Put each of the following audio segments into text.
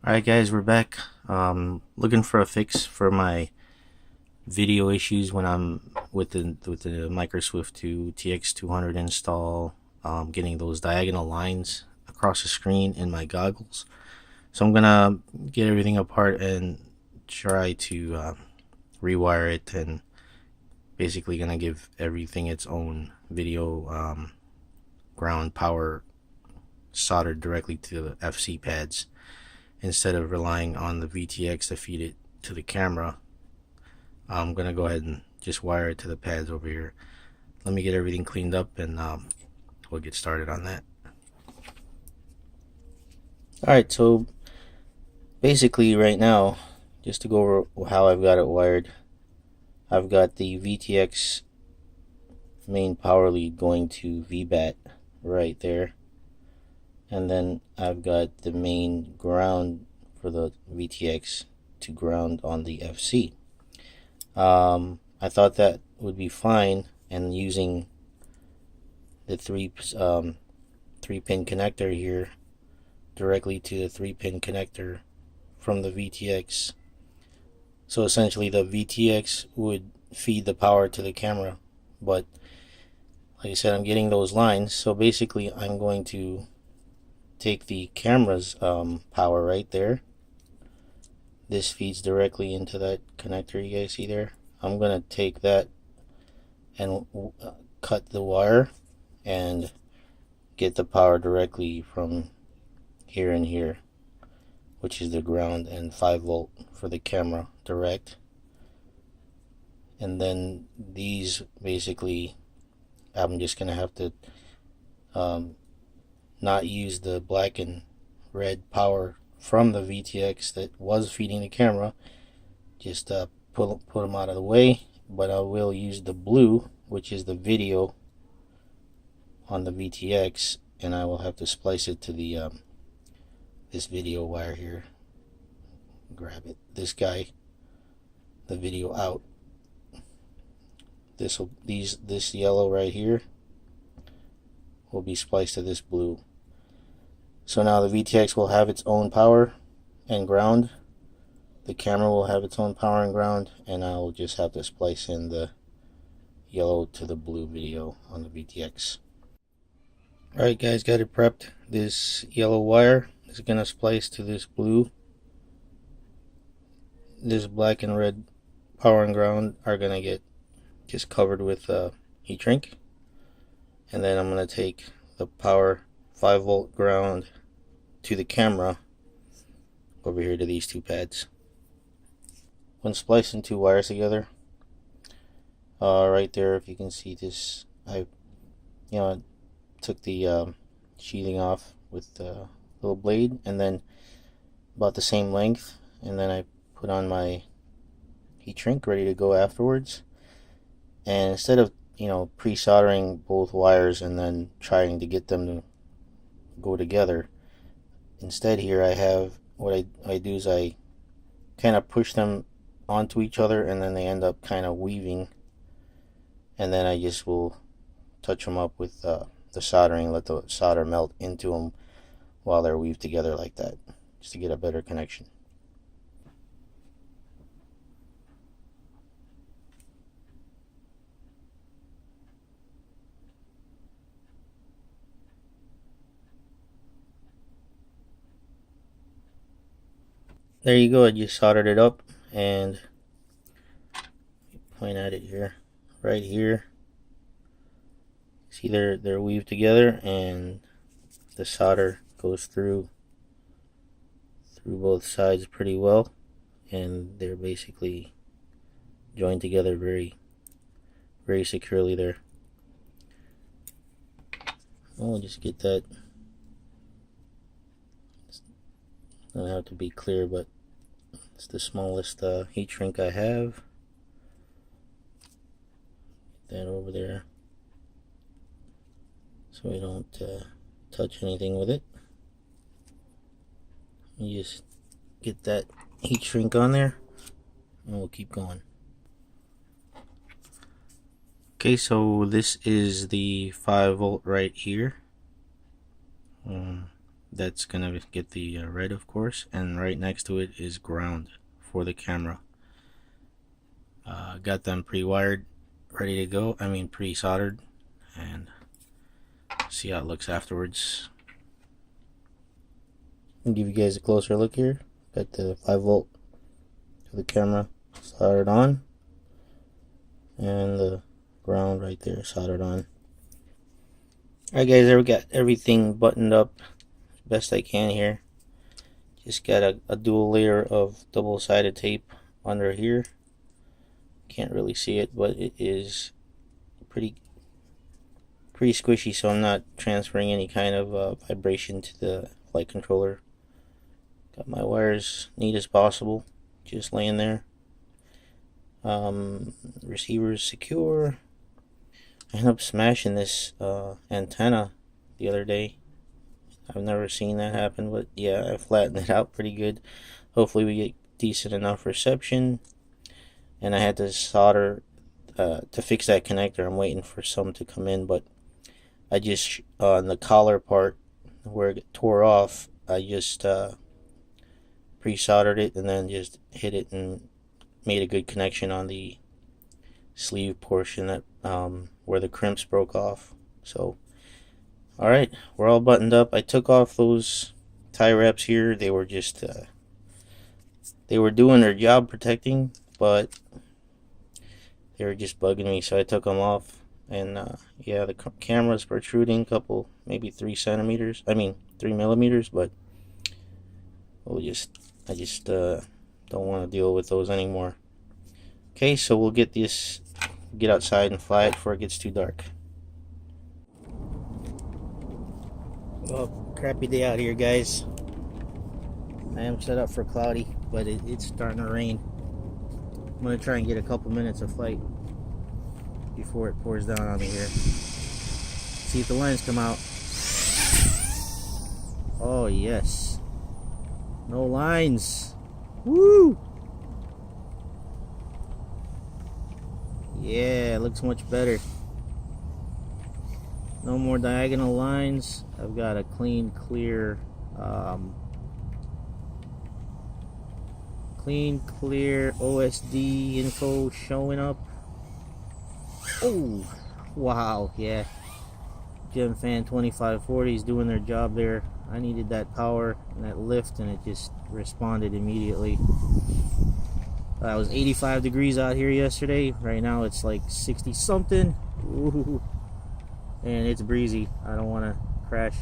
Alright guys, we're back. Looking for a fix for my video issues when I'm with the Microswift 2 TX200 install, getting those diagonal lines across the screen in my goggles. So I'm gonna get everything apart and try to rewire it, and basically gonna give everything its own video ground power soldered directly to the FC pads, instead of relying on the VTX to feed it to the camera. I'm gonna go ahead and just wire it to the pads over here. Let me get everything cleaned up, and we'll get started on that. Alright, so basically right now, just to go over how I've got it wired, I've got the VTX main power lead going to VBAT right there, and then I've got the main ground for the VTX to ground on the FC. I thought that would be fine, and using the three pin connector here directly to the 3-pin connector from the VTX. So essentially the VTX would feed the power to the camera, but like I said, I'm getting those lines. So basically I'm going to take the camera's power right there. This feeds directly into that connector you guys see there. I'm going to take that and cut the wire and get the power directly from here and here, which is the ground, and 5-volt for the camera direct. And then these basically, I'm just going to have to not use the black and red power from the VTX that was feeding the camera. Just put them out of the way, but I will use the blue, which is the video on the VTX, and I will have to splice it to the this video wire here. Grab it, this guy, the video out. This yellow right here will be spliced to this blue. So now the VTX will have its own power and ground. The camera will have its own power and ground, and I will just have to splice in the yellow to the blue video on the VTX. Alright guys, got it prepped. This yellow wire is going to splice to this blue. This black and red power and ground are going to get just covered with heat shrink. And then I'm going to take the power 5-volt ground to the camera over here to these two pads. When splicing two wires together, right there, if you can see this, I took the sheathing off with the little blade, and then about the same length, and then I put on my heat shrink ready to go afterwards. And instead of pre-soldering both wires and then trying to get them to go together, instead here I have, what I do is I kind of push them onto each other, and then they end up kind of weaving, and then I just will touch them up with the soldering, let the solder melt into them while they're weaved together like that, just to get a better connection. There you go, I just soldered it up, and point at it here, right here. See, they're weaved together, and the solder goes through both sides pretty well, and they're basically joined together very, very securely there. I'll just get that. Doesn't have to be clear, but it's the smallest heat shrink I have. Get that over there so we don't touch anything with it. You just get that heat shrink on there, and we'll keep going. Okay, so this is the 5-volt right here. That's gonna get the red, of course, and right next to it is ground for the camera. Got them pre-wired, ready to go. I mean pre-soldered, and see how it looks afterwards. I'll give you guys a closer look here. Got the 5-volt for the camera soldered on, and the ground right there soldered on. Alright guys, there we got everything buttoned up best I can here. Just got a dual layer of double-sided tape under here. Can't really see it, but it is pretty squishy, so I'm not transferring any kind of vibration to the flight controller. Got my wires neat as possible, just laying there. Receiver's secure. I ended up smashing this antenna the other day. I've never seen that happen, but yeah, I flattened it out pretty good. Hopefully we get decent enough reception. And I had to solder to fix that connector. I'm waiting for some to come in, but I just on the collar part where it tore off, I just pre-soldered it and then just hit it and made a good connection on the sleeve portion that where the crimps broke off. So alright, we're all buttoned up. I took off those tie wraps here. They were just they were doing their job protecting, but they were just bugging me, so I took them off. And yeah, the camera's protruding, couple, maybe 3 millimeters, but I just don't want to deal with those anymore. Okay, so we'll get outside and fly it before it gets too dark. Well, crappy day out here, guys. I am set up for cloudy, but it's starting to rain. I'm going to try and get a couple minutes of flight before it pours down on me here. See if the lines come out. Oh, yes. No lines. Woo! Yeah, it looks much better. No more diagonal lines. I've got a clean, clear OSD info showing up. Oh, wow, yeah. GemFan 2540 is doing their job there. I needed that power and that lift, and it just responded immediately. It was 85 degrees out here yesterday. Right now it's like 60 something. Ooh. And it's breezy. I don't want to crash.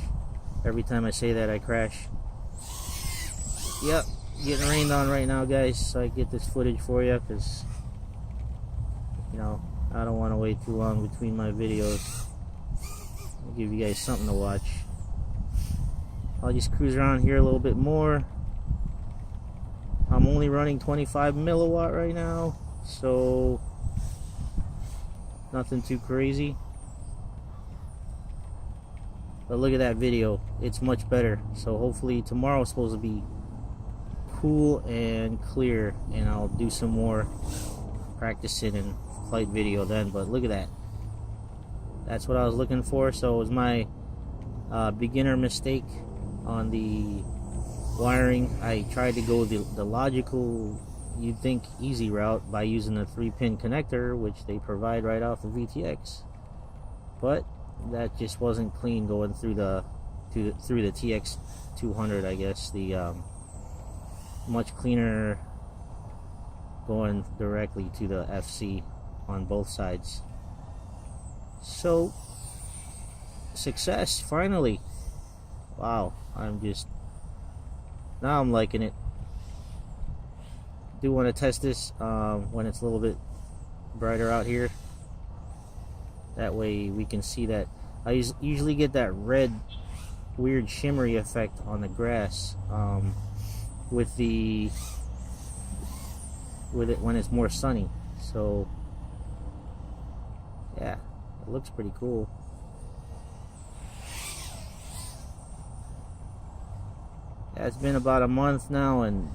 Every time I say that, I crash. Yep, getting rained on right now, guys, so I get this footage for you, because you know, I don't want to wait too long between my videos. I'll give you guys something to watch. I'll just cruise around here a little bit more. I'm only running 25 milliwatt right now, so nothing too crazy. But look at that video, it's much better. So hopefully tomorrow is supposed to be cool and clear, and I'll do some more practicing and flight video then. But look at that, that's what I was looking for. So it was my beginner mistake on the wiring. I tried to go the logical, you'd think, easy route by using a 3-pin connector, which they provide right off the VTX, but that just wasn't clean going through the TX200. I guess the much cleaner going directly to the FC on both sides. So success, finally. Wow, now I'm liking it. Do want to test this when it's a little bit brighter out here. That way we can see that. I usually get that red, weird shimmery effect on the grass with it when it's more sunny. So yeah, it looks pretty cool. Yeah, it's been about a month now, and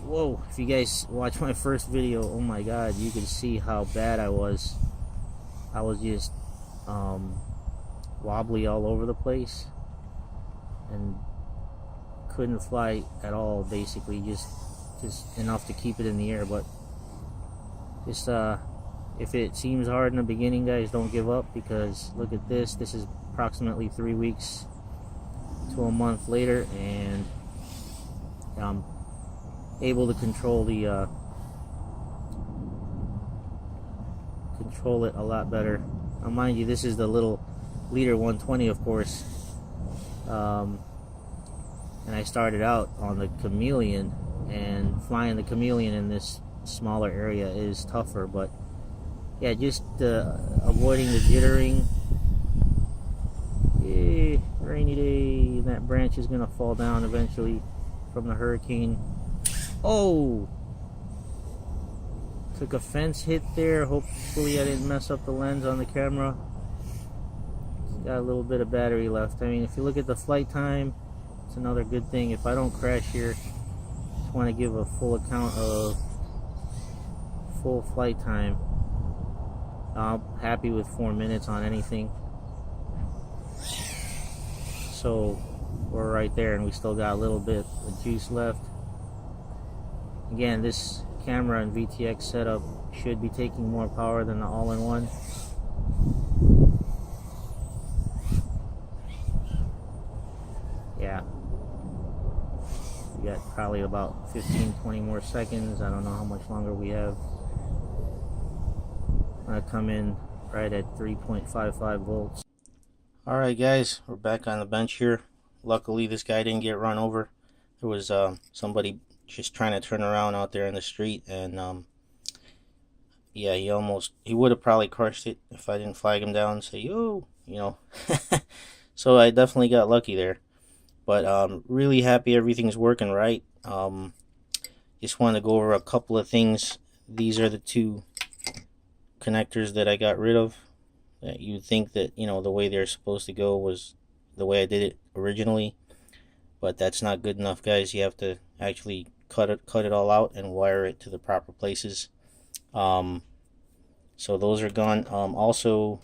whoa, if you guys watch my first video, oh my god, you can see how bad I was. I was just wobbly all over the place, and couldn't fly at all, basically, just enough to keep it in the air. But just if it seems hard in the beginning, guys, don't give up, because look at this. This is approximately 3 weeks to a month later, and I'm able to control the control it a lot better. Now, mind you, this is the little Leader 120, of course, and I started out on the Chameleon, and flying the Chameleon in this smaller area is tougher. But yeah, just avoiding the jittering. Yay, rainy day, and that branch is gonna fall down eventually from the hurricane. Oh, took a fence hit there. Hopefully I didn't mess up the lens on the camera. Got a little bit of battery left. I mean, if you look at the flight time, it's another good thing. If I don't crash here, just want to give a full account of full flight time. I'm happy with 4 minutes on anything. So we're right there, and we still got a little bit of juice left. Again, this camera and VTX setup should be taking more power than the all-in-one. Yeah, we got probably about 15-20 more seconds. I don't know how much longer we have. I'm gonna come in right at 3.55 volts. Alright guys, we're back on the bench here. Luckily this guy didn't get run over. There was somebody just trying to turn around out there in the street, and yeah, he would have probably crushed it if I didn't flag him down and say, yo, you know. So I definitely got lucky there. But really happy everything's working right. Just want to go over a couple of things. These are the two connectors that I got rid of. You'd think that, you know, the way they're supposed to go was the way I did it originally, but that's not good enough, guys. You have to actually cut it all out and wire it to the proper places. So those are gone. Also,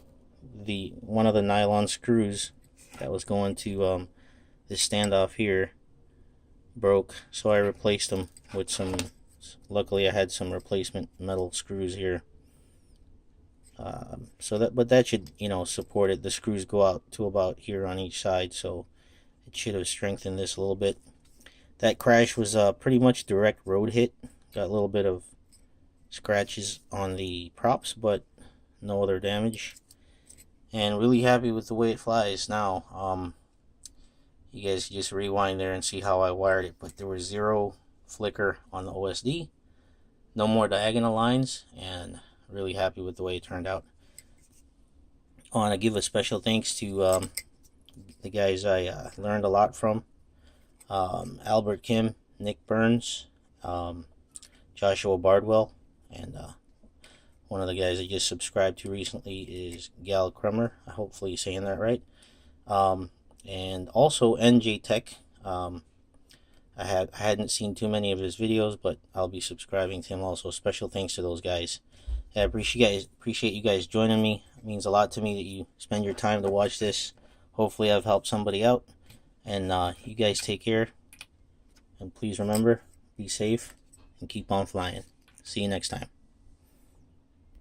one of the nylon screws that was going to this standoff here broke, so I replaced them with some. Luckily, I had some replacement metal screws here. But that should, you know, support it. The screws go out to about here on each side, so it should have strengthened this a little bit. That crash was pretty much direct road hit. Got a little bit of scratches on the props, but no other damage. And really happy with the way it flies now. You guys can just rewind there and see how I wired it, but there was zero flicker on the OSD, no more diagonal lines, and really happy with the way it turned out. I want to give a special thanks to the guys I learned a lot from. Albert Kim, Nick Burns, Joshua Bardwell, and one of the guys I just subscribed to recently is Gal Kremer. I hopefully saying that right. And also NJ Tech. I hadn't seen too many of his videos, but I'll be subscribing to him also. Special thanks to those guys. I appreciate you guys joining me. It means a lot to me that you spend your time to watch this. Hopefully I've helped somebody out. And you guys take care. And please remember, be safe and keep on flying. See you next time.